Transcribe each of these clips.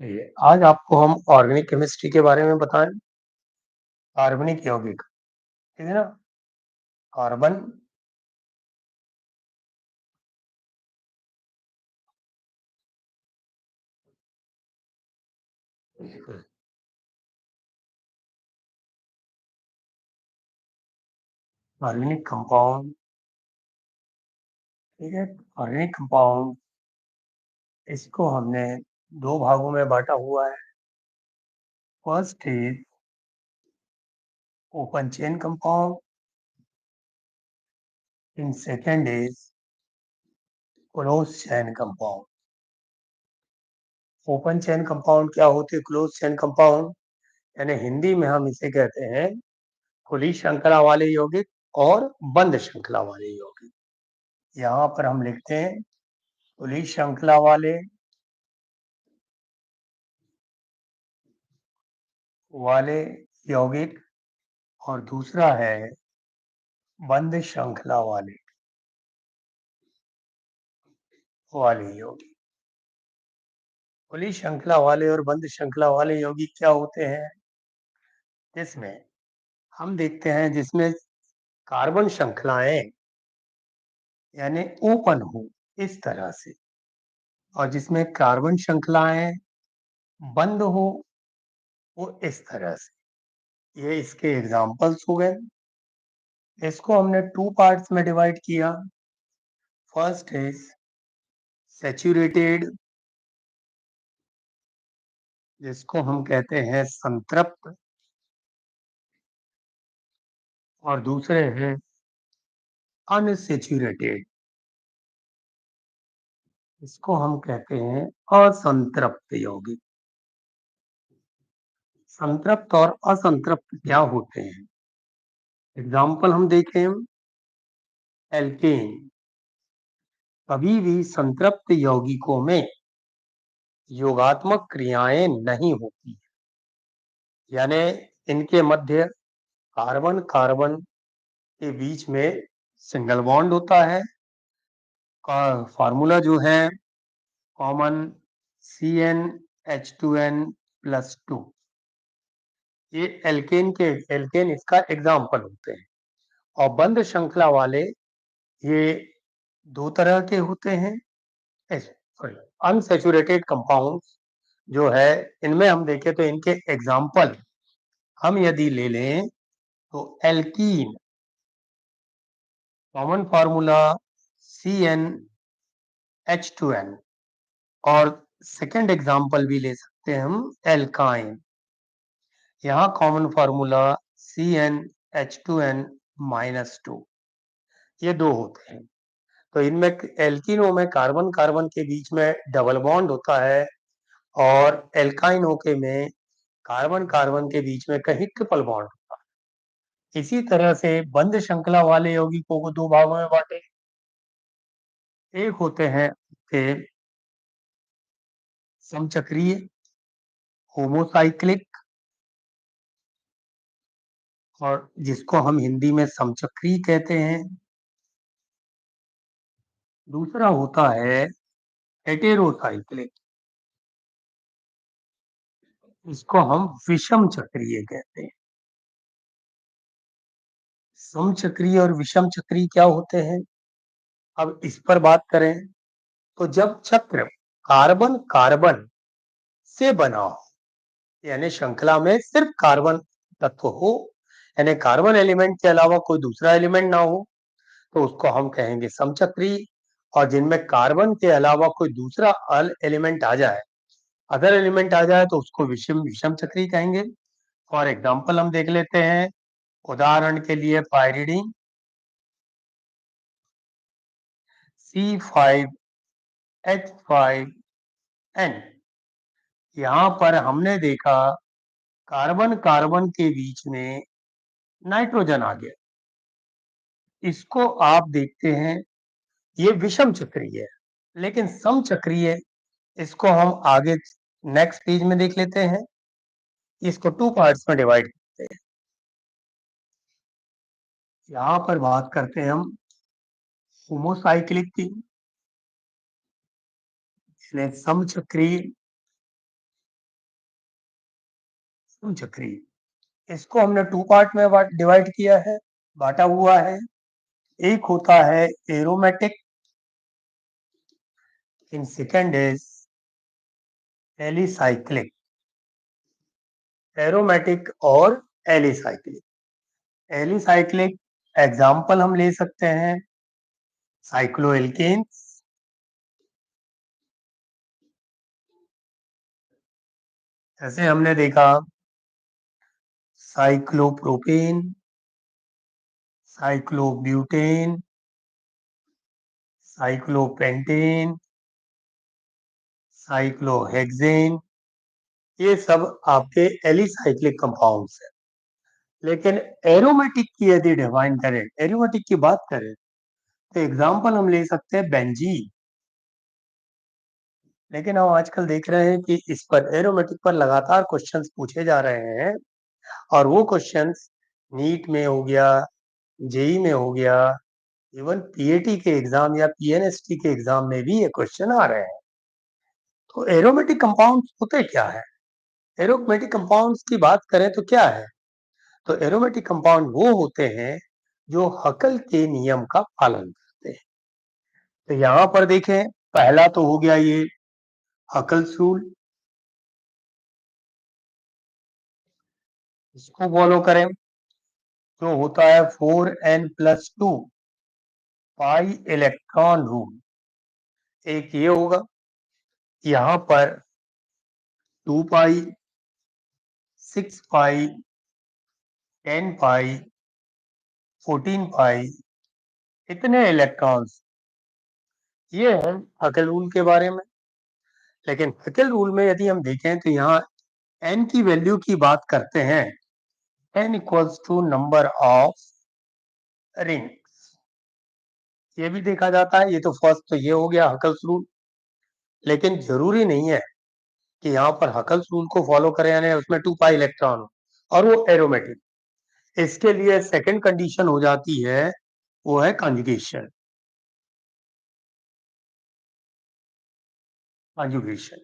ये आज आपको हम ऑर्गेनिक केमिस्ट्री के बारे में बताएं। कार्बनिक यौगिक, ठीक है ना। कार्बन, ऑर्गेनिक कंपाउंड, ठीक है। ऑर्गेनिक कंपाउंड, इसको हमने दो भागों में बांटा हुआ है। First is open chain compound, in second is close chain compound. Open chain compound क्या होते हैं? क्लोज चेन कंपाउंड यानी हिंदी में हम इसे कहते हैं खुली श्रृंखला वाले यौगिक और बंद श्रृंखला वाले यौगिक। यहाँ पर हम लिखते हैं खुली श्रृंखला वाले यौगिक और दूसरा है बंद श्रृंखला वाले यौगिक। खुली श्रृंखला वाले और बंद श्रृंखला वाले यौगिक क्या होते हैं? जिसमें हम देखते हैं जिसमें कार्बन श्रृंखलाएं यानी ओपन हो इस तरह से, और जिसमें कार्बन श्रृंखलाएं बंद हो वो इस तरह से। ये इसके एग्जांपल्स हो गए। इसको हमने टू पार्ट्स में डिवाइड किया। फर्स्ट इज सैचुरेटेड, जिसको हम कहते हैं संतृप्त, और दूसरे हैं अनसैचुरेटेड, इसको हम कहते हैं असंतृप्त यौगिक। संतृप्त और असंतृप्त क्या होते हैं? एग्जाम्पल हम देखें, एल्केन। कभी भी संतृप्त यौगिकों में योगात्मक क्रियाएं नहीं होती, यानी इनके मध्य कार्बन कार्बन के बीच में सिंगल बॉन्ड होता है। फार्मूला जो है कॉमन CnH2n+2, ये एल्केन इसका एग्जाम्पल होते हैं। और बंद श्रृंखला वाले ये दो तरह के होते हैं। सॉरी, अनसैचुरेटेड कंपाउंड जो है, इनमें हम देखें तो इनके एग्जाम्पल हम यदि ले लें तो एल्कीन, कॉमन फार्मूला CnH2n, और सेकेंड एग्जाम्पल भी ले सकते हैं हम एल्काइन, यहाँ कॉमन फार्मूला CnH2n-2। ये दो होते हैं। तो इनमें एल्किनो में कार्बन कार्बन के बीच में डबल बॉन्ड होता है, और एल्काइनो के में कार्बन कार्बन के बीच में कहीं ट्रिपल बॉन्ड होता है। इसी तरह से बंद श्रृंखला वाले यौगिकों को दो भागों में बांटे। एक होते हैं के समचक्रीय, होमोसाइक्लिक, और जिसको हम हिंदी में समचक्रीय कहते हैं। दूसरा होता है हेटेरोसाइक्लिक, इसको हम विषम चक्रीय कहते हैं। समचक्रीय और विषम चक्रीय क्या होते हैं? अब इस पर बात करें तो जब चक्र कार्बन कार्बन से बना हो, यानी श्रृंखला में सिर्फ कार्बन तत्व हो, यानी कार्बन एलिमेंट के अलावा कोई दूसरा एलिमेंट ना हो, तो उसको हम कहेंगे समचक्रीय। और जिनमें कार्बन के अलावा कोई दूसरा एलिमेंट आ जाए, अदर एलिमेंट आ जाए, तो उसको विषम विषम चक्रीय कहेंगे। फॉर एग्जाम्पल हम देख लेते हैं, उदाहरण के लिए पायरिडीन C5H5N, यहाँ पर हमने देखा कार्बन कार्बन के बीच में नाइट्रोजन आ गया। इसको आप देखते हैं ये विषम चक्रीय है, लेकिन समचक्रीय इसको हम आगे नेक्स्ट पेज में देख लेते हैं। इसको टू पार्ट्स में डिवाइड करते हैं। यहाँ पर बात करते हैं हम होमोसाइक्लिक की, समचक्रीय चक्री, इसको हमने 2 पार्ट में डिवाइड किया है, बांटा हुआ है। एक होता है aromatic, and second is alicyclic. Aromatic और एलिसाइक्लिक। एलिसाइक्लिक एग्जाम्पल हम ले सकते हैं साइक्लोएल्केन्स, जैसे हमने देखा साइक्लोप्रोपेन, साइक्लोब्यूटेन, साइक्लोपेंटेन, साइक्लोहेक्सेन, ये सब आपके एलिसाइक्लिक कंपाउंड्स हैं। लेकिन एरोमेटिक की यदि डिफाइन करें, एरोमेटिक की बात करें, तो एग्जाम्पल हम ले सकते हैं बेंजीन। लेकिन हम आजकल देख रहे हैं कि इस पर एरोमेटिक पर लगातार क्वेश्चंस पूछे जा रहे हैं, और वो क्वेश्चंस नीट में हो गया, जेई में हो गया, इवन पीएटी के एग्जाम या पीएनएसटी के एग्जाम में भी ये क्वेश्चन आ रहे हैं। तो एरोमेटिक कंपाउंड्स होते क्या है? एरोमेटिक कंपाउंड्स की बात करें तो क्या है? तो एरोमेटिक कंपाउंड वो होते हैं जो हकल के नियम का पालन करते हैं। तो यहाँ पर देखें, पहला तो हो गया ये हकल्स रूल, इसको फॉलो करें जो होता है 4n+2 पाई इलेक्ट्रॉन रूल। एक ये होगा, यहाँ पर 2 पाई, 6 पाई, 10 पाई, 14 पाई, इतने इलेक्ट्रॉन्स, ये है हकल रूल के बारे में। लेकिन हकल रूल में यदि हम देखें तो यहाँ n की वैल्यू की बात करते हैं, n equals to number of rings, ये भी देखा जाता है। ये तो फर्स्ट तो ये हो गया हकल्स रूल, लेकिन जरूरी नहीं है कि यहाँ पर हकल्स रूल को फॉलो करें यानी उसमें 2 पाई इलेक्ट्रॉन और वो एरोमेटिक। इसके लिए सेकंड कंडीशन हो जाती है, वो है कॉन्जुगेशन। कॉन्जुगेशन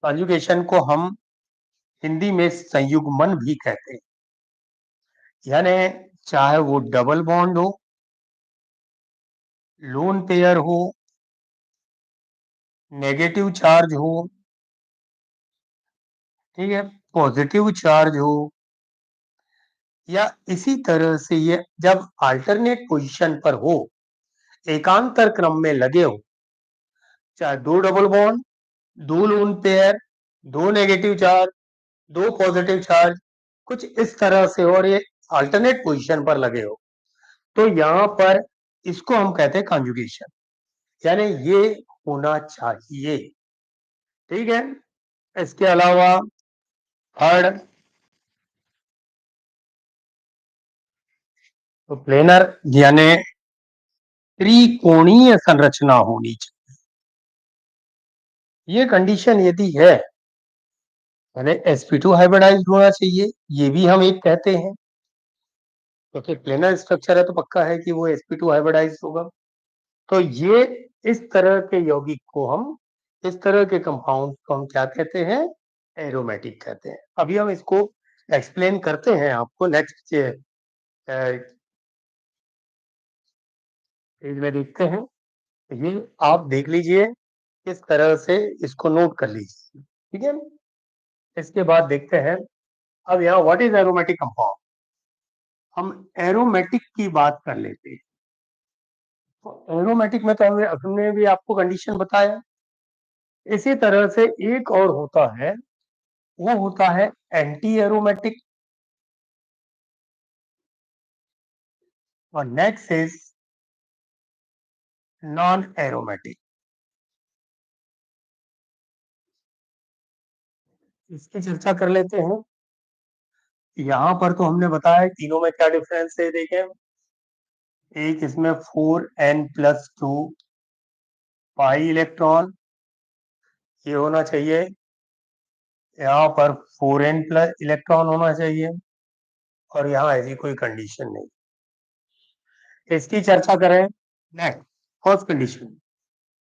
कॉन्जुगेशन को हम हिंदी में संयुग्मन भी कहते हैं, यानी चाहे वो डबल बॉन्ड हो, लोन पेयर हो, नेगेटिव चार्ज हो, ठीक है, पॉजिटिव चार्ज हो, या इसी तरह से ये जब अल्टरनेट पोजीशन पर हो, एकांतर क्रम में लगे हो, चाहे 2 double bond, 2 lone pair, 2 negative charge, 2 positive charge, कुछ इस तरह से, और ये अल्टरनेट पोजीशन पर लगे हो, तो यहाँ पर इसको हम कहते हैं कॉन्जुगेशन, यानी ये होना चाहिए। ठीक है, इसके अलावा थर्ड, तो प्लेनर यानी त्रिकोणीय संरचना होनी चाहिए। ये कंडीशन यदि है, यानी sp2 हाइब्रिडाइज्ड होना चाहिए, ये भी हम एक कहते हैं, क्योंकि प्लेनर स्ट्रक्चर है तो पक्का है कि वो sp2 हाइब्रिडाइज्ड होगा। तो ये इस तरह के यौगिक को हम, इस तरह के कंपाउंड को हम क्या कहते हैं? एरोमेटिक कहते हैं। अभी हम इसको एक्सप्लेन करते हैं आपको नेक्स्ट पेज में देखते हैं। ये आप देख लीजिए, किस तरह से इसको नोट कर लीजिए, ठीक है। इसके बाद देखते हैं, अब यहाँ व्हाट इज एरोमेटिक कंपाउंड, हम एरोमेटिक की बात कर लेते हैं। तो एरोमेटिक में तो हमने भी आपको कंडीशन बताया। इसी तरह से एक और होता है, वो होता है एंटी एरोमेटिक, और नेक्स्ट इज नॉन एरोमेटिक। इसकी चर्चा कर लेते हैं। यहाँ पर तो हमने बताया तीनों में क्या डिफरेंस है, देखें, एक इसमें 4n+2 पाई इलेक्ट्रॉन ये होना चाहिए, यहाँ पर 4n प्लस इलेक्ट्रॉन होना चाहिए, और यहाँ ऐसी कोई कंडीशन नहीं। इसकी चर्चा करें, next first condition.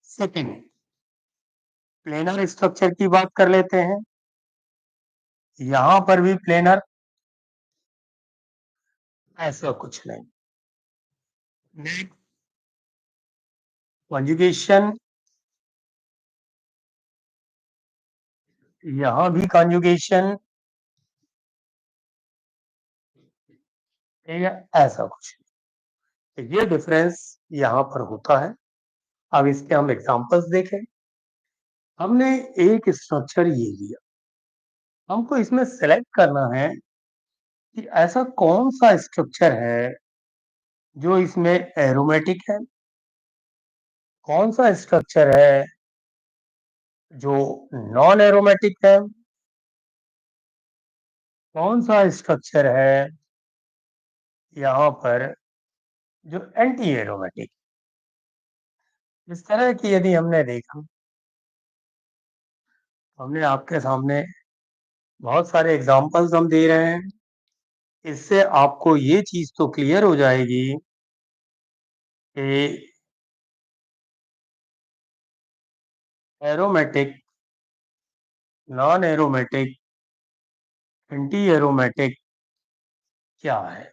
Second, planar structure की बात कर लेते हैं। यहां पर भी प्लेनर, ऐसा कुछ नहीं। नेक्स्ट, कॉन्जुगेशन, यहां भी कॉन्जुगेशन, ठीक है, ऐसा कुछ नहीं। ये डिफरेंस यहां पर होता है। अब इसके हम एग्जांपल्स देखें। हमने एक स्ट्रक्चर ये लिया, हमको इसमें सेलेक्ट करना है कि ऐसा कौन सा स्ट्रक्चर है जो इसमें एरोमेटिक है, कौन सा स्ट्रक्चर है जो नॉन एरोमेटिक है, कौन सा स्ट्रक्चर है यहाँ पर जो एंटी एरोमेटिक। इस तरह की यदि हमने देखा, हमने आपके सामने बहुत सारे एग्जांपल्स हम दे रहे हैं, इससे आपको ये चीज तो क्लियर हो जाएगी कि aromatic, non aromatic, anti aromatic क्या है।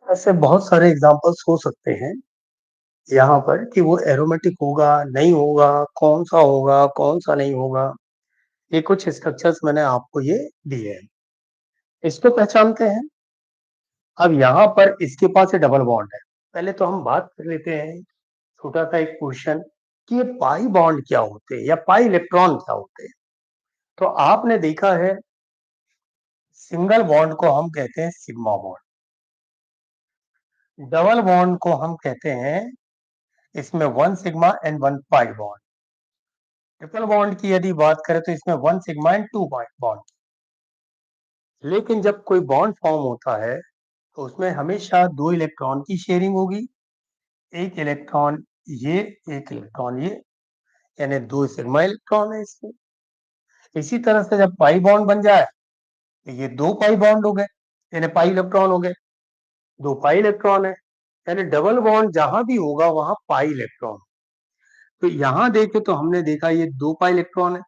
ऐसे बहुत सारे एग्जांपल्स हो सकते हैं यहाँ पर कि वो एरोमेटिक होगा, नहीं होगा, कौन सा होगा, कौन सा नहीं होगा। ये कुछ स्ट्रक्चर्स मैंने आपको ये दिए हैं, इसको पहचानते हैं। अब यहाँ पर इसके पास ये डबल बॉन्ड है। पहले तो हम बात कर लेते हैं, छोटा सा एक क्वेश्चन, कि ये पाई बॉन्ड क्या होते हैं या पाई इलेक्ट्रॉन क्या होते हैं। तो आपने देखा है, सिंगल बॉन्ड को हम कहते हैं सिग्मा बॉन्ड, डबल बॉन्ड को हम कहते हैं, इसमें one sigma and one pi bond. Triple bond की यदि बात करें तो इसमें one sigma and two pi bond. लेकिन जब कोई बॉन्ड फॉर्म होता है तो उसमें हमेशा दो इलेक्ट्रॉन की शेयरिंग होगी, एक इलेक्ट्रॉन ये, एक इलेक्ट्रॉन ये, यानी दो सिग्मा इलेक्ट्रॉन है इसमें। इसी तरह से जब पाई बॉन्ड बन जाए तो ये दो पाई बॉन्ड हो गए, यानी पाई इलेक्ट्रॉन हो गए, दो पाई इलेक्ट्रॉन है, यानी डबल बॉन्ड जहां भी होगा वहां पाई इलेक्ट्रॉन। तो यहां देखे तो हमने देखा ये दो पाई इलेक्ट्रॉन है,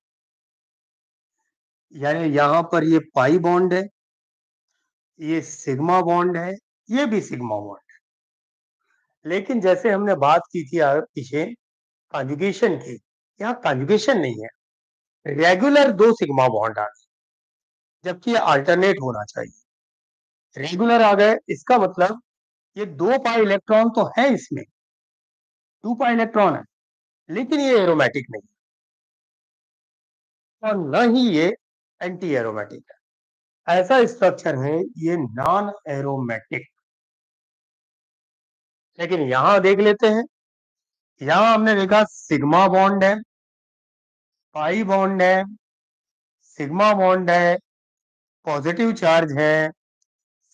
यानी यहां पर ये पाई बॉन्ड है, ये सिग्मा बॉन्ड है, ये भी सिग्मा बॉन्ड है। लेकिन जैसे हमने बात की थी पीछे कॉन्जुगेशन की, यहाँ कॉन्जुगेशन नहीं है, रेगुलर दो सिग्मा बॉन्ड आ गए, जबकि ये अल्टरनेट होना चाहिए। रेगुलर आ गए, इसका मतलब ये दो पाई इलेक्ट्रॉन तो है इसमें, टू पाई इलेक्ट्रॉन है, लेकिन ये एरोमेटिक नहीं है, और न ही ये एंटी एरोमेटिक है। ऐसा स्ट्रक्चर है ये नॉन एरोमेटिक। लेकिन यहां देख लेते हैं, यहां हमने देखा सिग्मा बॉन्ड है, पाई बॉन्ड है, सिग्मा बॉन्ड है, पॉजिटिव चार्ज है,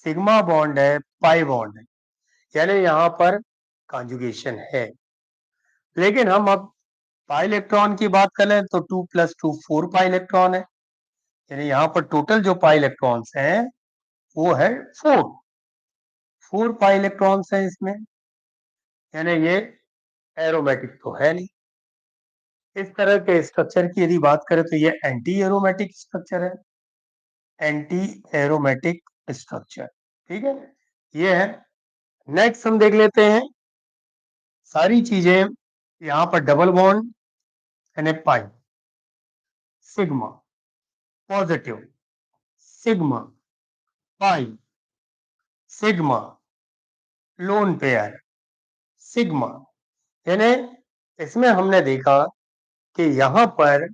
सिग्मा बॉन्ड है, पाई बॉन्ड है, यानी यहां पर कॉन्जुगेशन है। लेकिन हम अब पाई इलेक्ट्रॉन की बात करें तो 2 + 2 4 पाई इलेक्ट्रॉन है, यानी यहाँ पर टोटल जो पाई इलेक्ट्रॉन्स हैं वो है 4, 4 पाई इलेक्ट्रॉन्स हैं इसमें, यानी ये एरोमेटिक तो है नहीं। इस तरह के स्ट्रक्चर की यदि बात करें तो ये एंटी एरोमेटिक स्ट्रक्चर है, एंटी एरोमेटिक स्ट्रक्चर, ठीक है, ये है। नेक्स्ट हम देख लेते हैं सारी चीजें यहाँ पर डबल बॉन्ड यानी pi, sigma positive, sigma pi, sigma lone pair, sigma. यानी इसमें हमने देखा कि यहाँ पर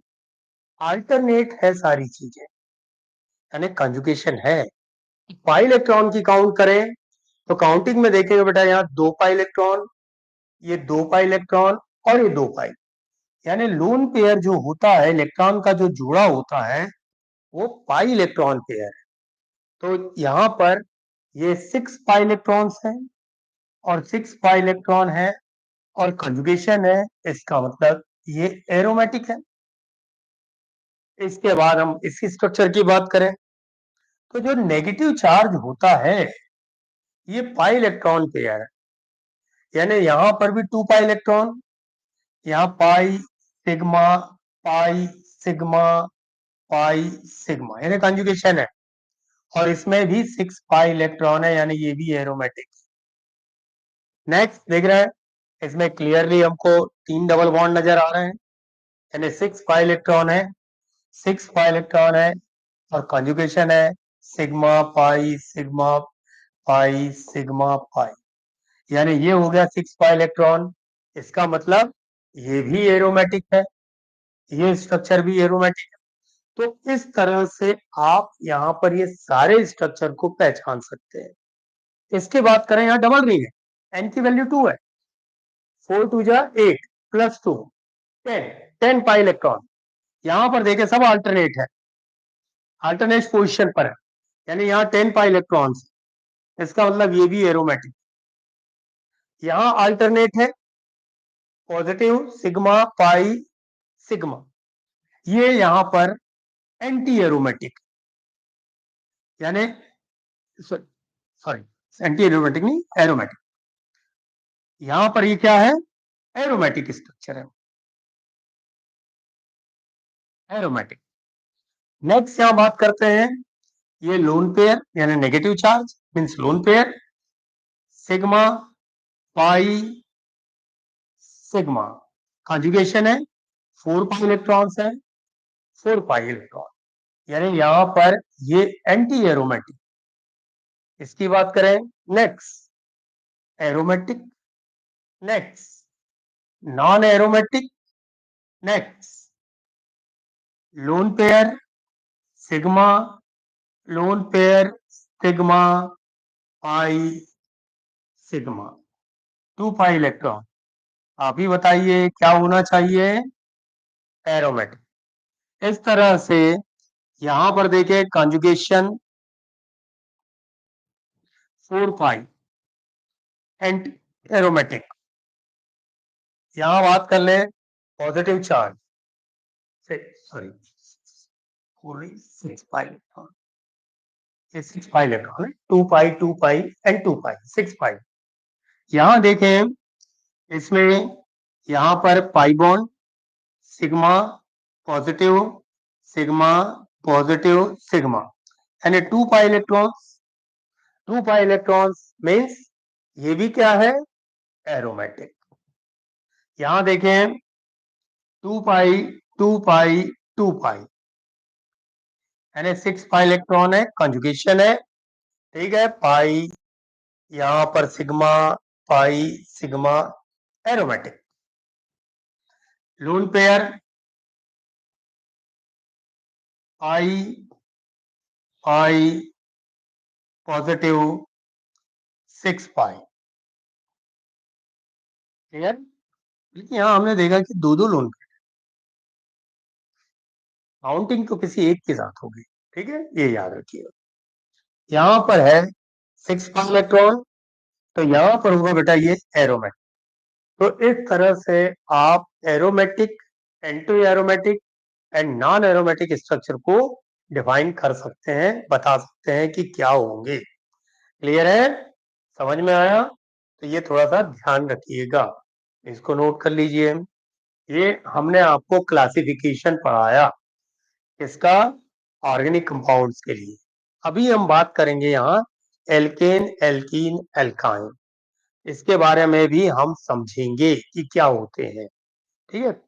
अल्टरनेट है सारी चीजें, यानी कंजुगेशन है। पाई इलेक्ट्रॉन की काउंट करें तो काउंटिंग में देखेंगे बेटा, यहाँ 2 पाई इलेक्ट्रॉन, ये 2 पाई इलेक्ट्रॉन और ये 2 पाई, यानी लोन पेयर जो होता है, इलेक्ट्रॉन का जो जोड़ा होता है वो पाई इलेक्ट्रॉन पेयर है। तो यहाँ पर ये 6 पाई इलेक्ट्रॉन्स हैं और 6 पाई इलेक्ट्रॉन है और कंजुगेशन है, इसका मतलब ये एरोमेटिक है। इसके बाद हम इसी स्ट्रक्चर की बात करें तो जो नेगेटिव चार्ज होता है ये पाई इलेक्ट्रॉन पेयर है, यानी यहाँ पर भी 2 पाई इलेक्ट्रॉन, यहाँ pi sigma pi sigma pi sigma, यानी कंजुगेशन है। और इसमें भी 6 पाई इलेक्ट्रॉन है, यानी ये भी एरोमेटिक। नेक्स्ट देख रहे हैं, इसमें क्लियरली हमको 3 डबल बॉन्ड नजर आ रहे हैं, यानी 6 पाई इलेक्ट्रॉन है, 6 पाई इलेक्ट्रॉन है और कंजुगेशन है sigma pi sigma pi sigma pi, यानी ये हो गया 6 पाई इलेक्ट्रॉन। इसका मतलब ये भी एरोमेटिक है, ये स्ट्रक्चर भी एरोमेटिक है। तो इस तरह से आप यहाँ पर ये सारे स्ट्रक्चर को पहचान सकते हैं। इसकी बात करें, यहाँ डबल रिंग है, एन की वैल्यू 2 है, 4 2 जा 8 प्लस 2 10, 10 पाई इलेक्ट्रॉन। यहाँ पर देखें सब अल्टरनेट है, अल्टरनेट पोजिशन पर है, यानी यहाँ 10 पाई इलेक्ट्रॉन्स, इसका मतलब ये भी एरोमेटिक। यहाँ अल्टरनेट है पॉजिटिव सिग्मा पाई सिग्मा, ये यहाँ पर एंटी एरोमेटिक, यानी सॉरी एंटी एरोमेटिक नहीं, एरोमेटिक। यहां पर ये क्या है, एरोमेटिक स्ट्रक्चर है, एरोमेटिक। नेक्स्ट यहां बात करते हैं, ये लोन पेयर यानी negative charge means loan pair, sigma pi sigma, conjugation है 4 पाई इलेक्ट्रॉन्स है, 4 पाई इलेक्ट्रॉन, यानी यहां पर ये एंटी एरोमेटिक। इसकी बात करें, next aromatic, next non aromatic, next loan pair sigma, lone pair sigma pi sigma, 2 pi electron. आप ही बताइए क्या होना चाहिए, एरोमेटिक। इस तरह से यहां पर देखिए कॉन्जुगेशन 4 पाई एंटी एरोमेटिक। यहां बात कर ले positive charge, sorry 6 pi electron, ये 6 पाई इलेक्ट्रॉन है, 2 पाई एंड 2 पाई 6 पाई। यहां देखें, इसमें यहां पर pi bond sigma positive sigma positive sigma, यानी 2 pi electrons, 2 pi electrons means ये भी क्या है, एरोमेटिक। यहां देखें 2 पाई 2 पाई 2 पाई, यानी 6 पाई इलेक्ट्रॉन है, कंजुगेशन है, ठीक है, पाई यहां पर sigma pi sigma, aromatic. Lone pair pi pi positive 6 pi, clear. लेकिन यहाँ हमने देखा कि दो दो लोन पेयर, काउंटिंग तो किसी एक के साथ होगी, ठीक है, ये याद रखिए। यहाँ पर है 6 पाई इलेक्ट्रॉन, तो यहाँ पर होगा बेटा ये एरोमेटिक। तो इस तरह से आप aromatic, anti aromatic and non aromatic structure को डिफाइन कर सकते हैं, बता सकते हैं कि क्या होंगे। क्लियर है, समझ में आया, तो ये थोड़ा सा ध्यान रखिएगा, इसको नोट कर लीजिए। ये हमने आपको क्लासिफिकेशन पढ़ाया इसका, ऑर्गेनिक कंपाउंड्स के लिए। अभी हम बात करेंगे यहाँ एल्केन एल्कीन एल्काइन। इसके बारे में भी हम समझेंगे कि क्या होते हैं, ठीक है?